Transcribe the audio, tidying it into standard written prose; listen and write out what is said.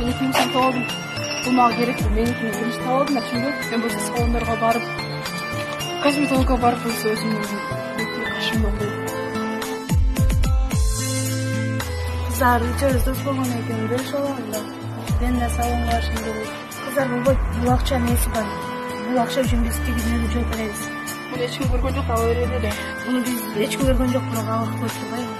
меникini сатып алдым. Бұл маған керек пе? Меникini бірінші тауып алдым, çünkü мен болса салондарға барып, косметологқа барып болса өзімнің қашымды қойдым. Kızlar üçörüz dost bolğan eken bölüş olalım da. Ben de salonga barışım керек. Kızlar bu akça nesi var? Bu akça üçün biz tegizmeli joy berебиз. Bunu ешкім көрген жоқ, ала береді де. Bunu biz ешкім көргөн жок, бирок алып коюп турбайбы?